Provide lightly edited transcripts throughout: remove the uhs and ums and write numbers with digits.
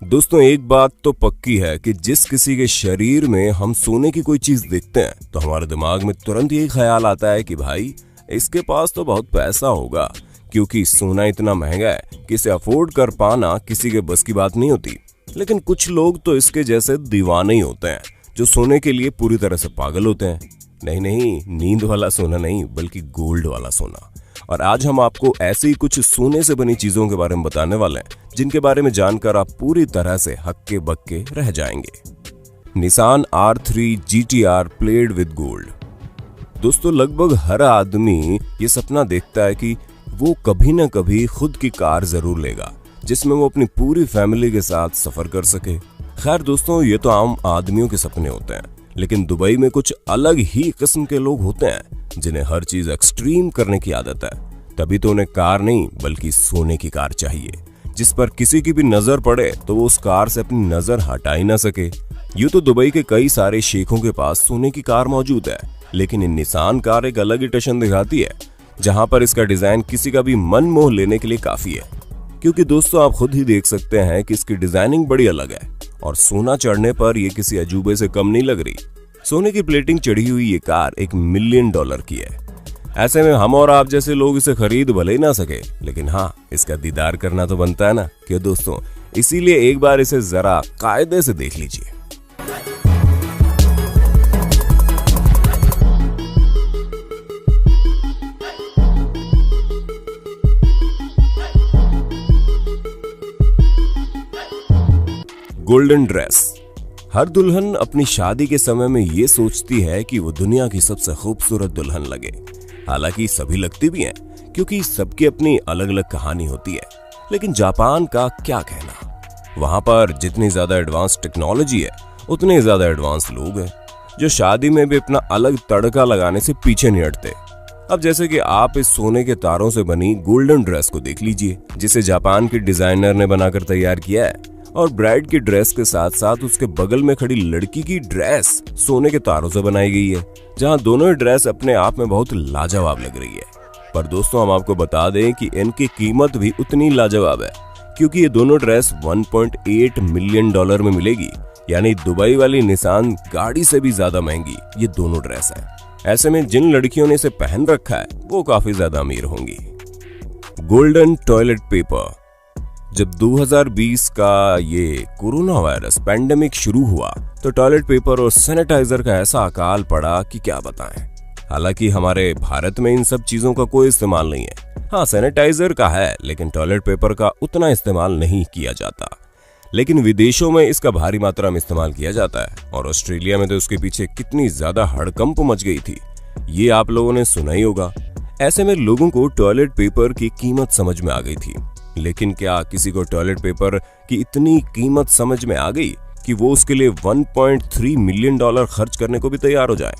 दोस्तों, एक बात तो पक्की है कि जिस किसी के शरीर में हम सोने की कोई चीज देखते हैं तो हमारे दिमाग में तुरंत यही ख्याल आता है कि भाई इसके पास तो बहुत पैसा होगा, क्योंकि सोना इतना महंगा है कि इसे अफोर्ड कर पाना किसी के बस की बात नहीं होती। लेकिन कुछ लोग तो इसके जैसे दीवाने ही होते हैं जो सोने के लिए पूरी तरह से पागल होते हैं। नहीं नहीं, नींद वाला सोना नहीं, बल्कि गोल्ड वाला सोना। और आज हम आपको ऐसी कुछ सोने से बनी चीजों के बारे में बताने वाले हैं जिनके बारे में जानकर आप पूरी तरह से हक्के बक्के रह जाएंगे। Nissan R3 GTR played with gold. दोस्तों, लगभग हर आदमी ये सपना देखता है कि वो कभी ना कभी खुद की कार जरूर लेगा जिसमें वो अपनी पूरी फैमिली के साथ सफर कर सके। खैर दोस्तों, ये तो आम आदमियों के सपने होते हैं, लेकिन दुबई में कुछ अलग ही किस्म के लोग होते हैं जिन्हें हर चीज एक्सट्रीम करने की आदत है। तभी तो उन्हें कार नहीं बल्कि सोने की कार चाहिए, जिस पर किसी की भी नजर पड़े तो वो उस कार से अपनी नजर हटा ही ना सके। यूं तो दुबई के कई सारे शेखों के पास सोने की कार मौजूद है, लेकिन ये निसान कार एक अलग ही टशन दिखाती है, जहां पर इसका डिजाइन किसी का भी मन मोह लेने के लिए काफी है। क्योंकि दोस्तों, आप खुद ही देख सकते हैं कि इसकी डिजाइनिंग बड़ी अलग है और सोना चढ़ने पर यह किसी अजूबे से कम नहीं लग रही। सोने की प्लेटिंग चढ़ी हुई ये कार $1 मिलियन की है। ऐसे में हम और आप जैसे लोग इसे खरीद भले ही ना सके, लेकिन हाँ, इसका दीदार करना तो बनता है ना, क्यों दोस्तों? इसीलिए एक बार इसे जरा कायदे से देख लीजिए। Golden dress. हर दुल्हन अपनी शादी के समय में ये सोचती है कि वो दुनिया की सबसे खूबसूरत दुल्हन लगे। हालांकि सभी लगती भी हैं, क्योंकि सबकी अपनी अलग अलग कहानी होती है। लेकिन जापान का क्या कहना, वहां पर जितनी ज्यादा एडवांस टेक्नोलॉजी है उतने ज्यादा एडवांस लोग हैं जो शादी में भी अपना अलग तड़का लगाने से पीछे नहीं हटते। अब जैसे कि आप इस सोने के तारों से बनी गोल्डन ड्रेस को देख लीजिए, जिसे जापान के डिजाइनर ने बनाकर तैयार किया है। और ब्राइड की ड्रेस के साथ साथ उसके बगल में खड़ी लड़की की ड्रेस सोने के तारों से बनाई गई है, जहां दोनों ही ड्रेस अपने आप में बहुत लाजवाब लग रही है। पर दोस्तों, हम आपको बता दें कि इनकी कीमत भी उतनी लाजवाब है, क्योंकि ये दोनों ड्रेस $1.8 मिलियन में मिलेगी। यानी दुबई वाली निसान गाड़ी से भी ज्यादा महंगी ये दोनों ड्रेस है। ऐसे में जिन लड़कियों ने इसे पहन रखा है वो काफी ज्यादा अमीर होंगी। Golden toilet paper. जब 2020 का ये कोरोना वायरस पैंडेमिक शुरू हुआ तो टॉयलेट पेपर और सैनिटाइजर का ऐसा अकाल पड़ा कि क्या बताएं। हालांकि हमारे भारत में इन सब चीजों का कोई इस्तेमाल नहीं है। हाँ, सैनिटाइजर का है, लेकिन टॉयलेट पेपर का उतना इस्तेमाल नहीं किया जाता। लेकिन विदेशों में इसका भारी मात्रा में इस्तेमाल किया जाता है, और ऑस्ट्रेलिया में तो उसके पीछे कितनी ज्यादा हड़कंप मच गई थी, ये आप लोगों ने सुना ही होगा। ऐसे में लोगों को टॉयलेट पेपर की कीमत समझ में आ गई थी। लेकिन क्या किसी को टॉयलेट पेपर की इतनी कीमत समझ में आ गई कि वो उसके लिए $1.3 मिलियन खर्च करने को भी तैयार हो जाए?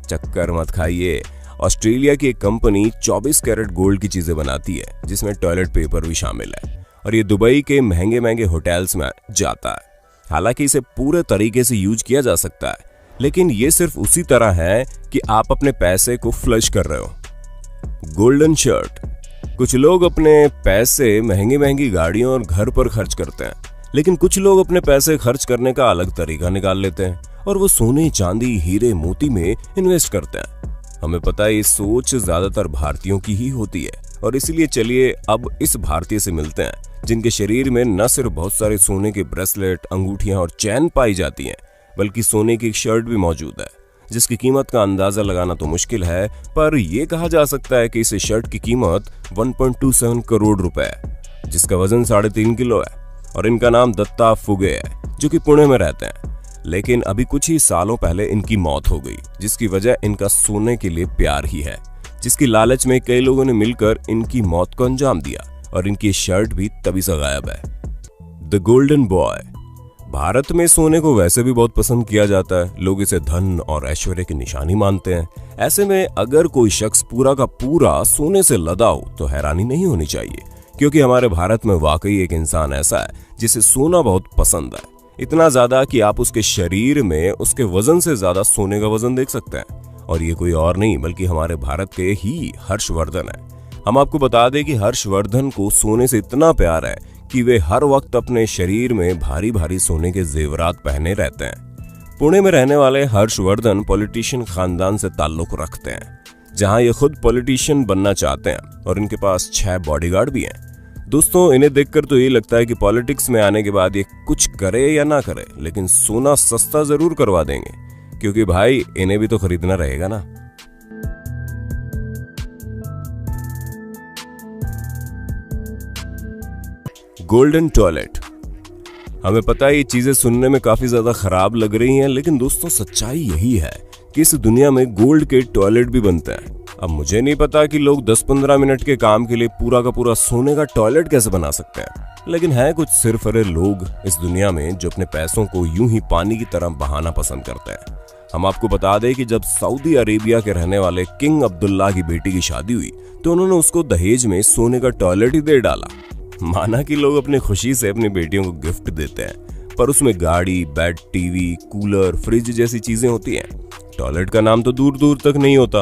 चक्कर मत खाइए। ऑस्ट्रेलिया की एक कंपनी 24 कैरेट गोल्ड की चीजें बनाती है, जिसमें टॉयलेट पेपर भी शामिल है, और ये दुबई के महंगे महंगे होटल्स में जाता है। हालांकि इसे पूरे तरीके से यूज किया जा सकता है, लेकिन ये सिर्फ उसी तरह है कि आप अपने पैसे को फ्लश कर रहे हो। Golden shirt. कुछ लोग अपने पैसे महंगी महंगी गाड़ियों और घर पर खर्च करते हैं, लेकिन कुछ लोग अपने पैसे खर्च करने का अलग तरीका निकाल लेते हैं और वो सोने, चांदी, हीरे, मोती में इन्वेस्ट करते हैं। हमें पता है ये सोच ज्यादातर भारतीयों की ही होती है, और इसीलिए चलिए अब इस भारतीय से मिलते हैं जिनके शरीर में न सिर्फ बहुत सारे सोने के ब्रेसलेट, अंगूठियां और चैन पाई जाती हैं, बल्कि सोने की एक शर्ट भी मौजूद है, जिसकी कीमत का अंदाजा लगाना तो मुश्किल है, पर यह कहा जा सकता है कि इस शर्ट की कीमत 1.27 करोड़ रुपए है, जिसका वजन 3.5 किलो है। और इनका नाम दत्ता फुगे है, जो कि पुणे में रहते हैं। लेकिन अभी कुछ ही सालों पहले इनकी मौत हो गई, जिसकी वजह इनका सोने के लिए प्यार ही है, जिसकी लालच में कई लोगों ने मिलकर इनकी मौत को अंजाम दिया, और इनकी शर्ट भी तभी से गायब है। The golden boy. भारत में सोने को वैसे भी बहुत पसंद किया जाता है, लोग इसे धन और ऐश्वर्य की निशानी मानते हैं। ऐसे में अगर कोई शख्स पूरा का पूरा सोने से लदा हो तो हैरानी नहीं होनी चाहिए, क्योंकि हमारे भारत में वाकई एक इंसान ऐसा है जिसे सोना बहुत पसंद है, इतना ज्यादा कि आप उसके शरीर में उसके वजन से ज्यादा सोने का वजन देख सकते हैं। और ये कोई और नहीं बल्कि हमारे भारत के ही हर्षवर्धन है। हम आपको बता दें कि हर्षवर्धन को सोने से इतना प्यार है कि वे हर वक्त अपने शरीर में भारी भारी सोने के जेवरात पहने रहते हैं। पुणे में रहने वाले हर्षवर्धन पॉलिटिशियन खानदान से ताल्लुक रखते हैं, जहां ये खुद पॉलिटिशियन बनना चाहते हैं और इनके पास 6 बॉडीगार्ड भी हैं। दोस्तों, इन्हें देखकर तो ये लगता है कि पॉलिटिक्स में आने के बाद ये कुछ करे या ना करे, लेकिन सोना सस्ता जरूर करवा देंगे, क्योंकि भाई इन्हें भी तो खरीदना रहेगा ना। Golden toilet. हमें पता है ये चीजें सुनने में काफी ज्यादा खराब लग रही हैं, लेकिन दोस्तों सच्चाई यही है कि इस दुनिया में गोल्ड के टॉयलेट भी बनते हैं। अब मुझे नहीं पता कि लोग 10-15 मिनट के काम के लिए पूरा का पूरा सोने का टॉयलेट कैसे बना सकते हैं, लेकिन है कुछ सिरफरे लोग इस दुनिया में जो अपने पैसों को यूं ही पानी की तरह बहाना पसंद करते हैं। हम आपको बता दें कि जब सऊदी अरेबिया के रहने वाले किंग अब्दुल्ला की बेटी की शादी हुई तो उन्होंने उसको दहेज में सोने का टॉयलेट ही दे डाला। माना कि लोग अपनी खुशी से अपनी बेटियों को गिफ्ट देते हैं, पर उसमें गाड़ी, बेड, टीवी, कूलर, फ्रिज जैसी चीजें होती हैं। टॉयलेट का नाम तो दूर दूर तक नहीं होता,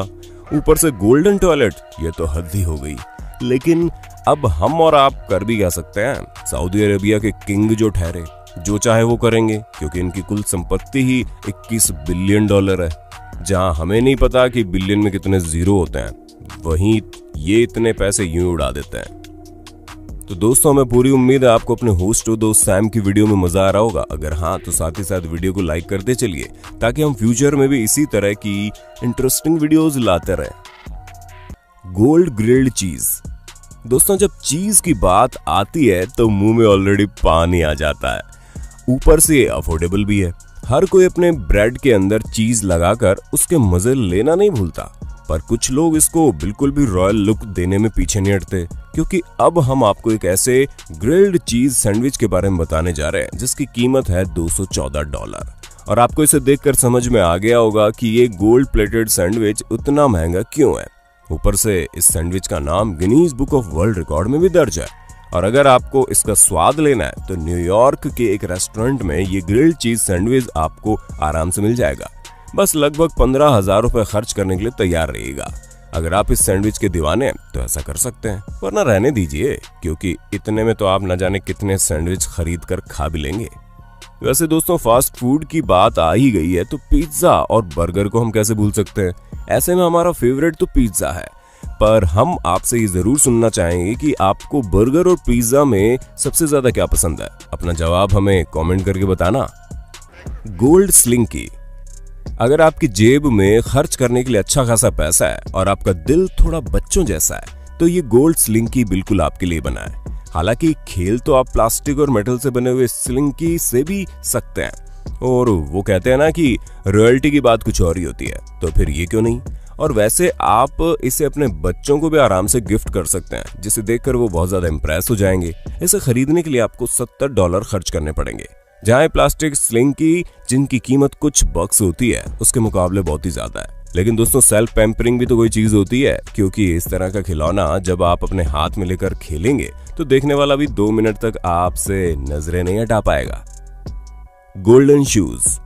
ऊपर से गोल्डन टॉयलेट, ये तो हद ही हो गई। लेकिन अब हम और आप कर भी क्या सकते हैं। सऊदी अरेबिया के किंग जो ठहरे, जो चाहे वो करेंगे, क्योंकि इनकी कुल संपत्ति ही $21 बिलियन है। जहां हमें नहीं पता कि बिलियन में कितने जीरो होते हैं, वहीं ये इतने पैसे यूं उड़ा देते हैं। तो दोस्तों, हमें पूरी उम्मीद है आपको अपने होस्ट और दोस्त सैम की वीडियो में मजा आ रहा होगा। अगर हाँ, तो साथ ही साथ वीडियो को लाइक करते चलिए, ताकि हम फ्यूचर में भी इसी तरह की इंटरेस्टिंग वीडियोस लाते रहें। गोल्ड ग्रिल्ड चीज। दोस्तों, जब चीज की बात आती है तो मुंह में ऑलरेडी पानी आ जाता है। ऊपर से अफोर्डेबल भी है। हर कोई अपने ब्रेड के अंदर चीज लगाकर उसके मजे लेना नहीं भूलता, पर कुछ लोग इसको बिल्कुल भी रॉयल लुक देने में पीछे नहीं हटते, क्योंकि अब हम आपको एक ऐसे ग्रिल्ड चीज सैंडविच के बारे में बताने जा रहे हैं जिसकी कीमत है $214। और आपको इसे देखकर समझ में आ गया होगा कि ये गोल्ड प्लेटेड सैंडविच उतना महंगा क्यों है। ऊपर से इस सैंडविच का नाम Guinness book of world record में भी दर्ज है। और अगर आपको इसका स्वाद लेना है तो न्यूयॉर्क के एक रेस्टोरेंट में ये ग्रिल्ड चीज सैंडविच आपको आराम से मिल जाएगा। बस लगभग 15,000 रुपए खर्च करने के लिए तैयार रहिएगा। अगर आप इस सैंडविच के दीवाने हैं तो ऐसा कर सकते हैं, वरना रहने दीजिए, क्योंकि इतने में तो आप न जाने कितने सैंडविच खरीद कर खा भी लेंगे। वैसे दोस्तों, फास्ट फूड की बात आ ही गई है तो पिज्जा और बर्गर को हम कैसे भूल सकते हैं। ऐसे में हमारा फेवरेट तो पिज्जा है, पर हम आपसे ये जरूर सुनना चाहेंगे कि आपको बर्गर और पिज्जा में सबसे ज्यादा क्या पसंद है। अपना जवाब हमें कमेंट करके बताना। Gold slinky. अगर आपकी जेब में खर्च करने के लिए अच्छा खासा पैसा है और आपका दिल थोड़ा बच्चों जैसा है, तो ये गोल्ड स्लिंकी बिल्कुल आपके लिए बना है। हालांकि खेल तो आप प्लास्टिक और मेटल से बने हुए स्लिंकी से भी सकते हैं, और वो कहते हैं ना कि रॉयल्टी की बात कुछ और ही होती है, तो फिर ये क्यों नहीं। और वैसे आप इसे अपने बच्चों को भी आराम से गिफ्ट कर सकते हैं, जिसे देखकर वो बहुत ज्यादा इंप्रेस हो जाएंगे। इसे खरीदने के लिए आपको $70 खर्च करने पड़ेंगे, जहां प्लास्टिक स्लिंकी जिनकी कीमत कुछ बक्स होती है उसके मुकाबले बहुत ही ज्यादा है। लेकिन दोस्तों, सेल्फ पैम्परिंग भी तो कोई चीज होती है, क्योंकि इस तरह का खिलौना जब आप अपने हाथ में लेकर खेलेंगे तो देखने वाला भी 2 मिनट तक आपसे नजरें नहीं हटा पाएगा। Golden shoes.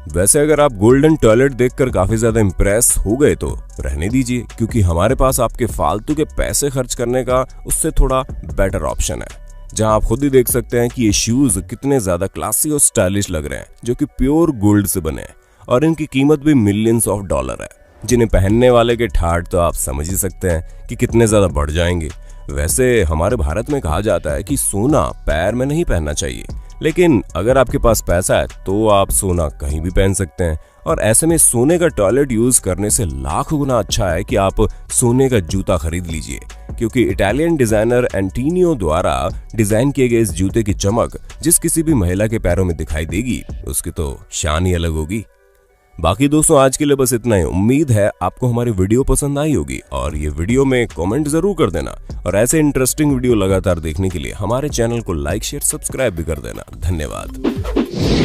वैसे अगर आप गोल्डन टॉयलेट देखकर काफी ज्यादा इंप्रेस हो गए तो रहने दीजिए, क्योंकि हमारे पास आपके फालतू के पैसे खर्च करने का उससे थोड़ा बेटर ऑप्शन है, जहां आप खुद ही देख सकते हैं कि ये शूज कितने ज्यादा क्लासी और स्टाइलिश लग रहे हैं, जो कि प्योर गोल्ड से बने हैं, और इनकी कीमत भी मिलियंस ऑफ डॉलर है, जिन्हें पहनने वाले के ठाठ तो आप समझ ही सकते हैं कि कितने ज्यादा बढ़ जाएंगे। वैसे हमारे भारत में कहा जाता है कि सोना पैर में नहीं पहनना चाहिए, लेकिन अगर आपके पास पैसा है तो आप सोना कहीं भी पहन सकते हैं। और ऐसे में सोने का टॉयलेट यूज करने से लाख गुना अच्छा है कि आप सोने का जूता खरीद लीजिए, क्योंकि इटालियन डिजाइनर एंटीनियो द्वारा डिजाइन किए गए इस जूते की चमक जिस किसी भी महिला के पैरों में दिखाई देगी, उसकी तो शान ही अलग होगी। बाकी दोस्तों, आज के लिए बस इतना ही। उम्मीद है आपको हमारी वीडियो पसंद आई होगी, और ये वीडियो में कमेंट जरूर कर देना, और ऐसे इंटरेस्टिंग वीडियो लगातार देखने के लिए हमारे चैनल को लाइक, शेयर, सब्सक्राइब भी कर देना। धन्यवाद।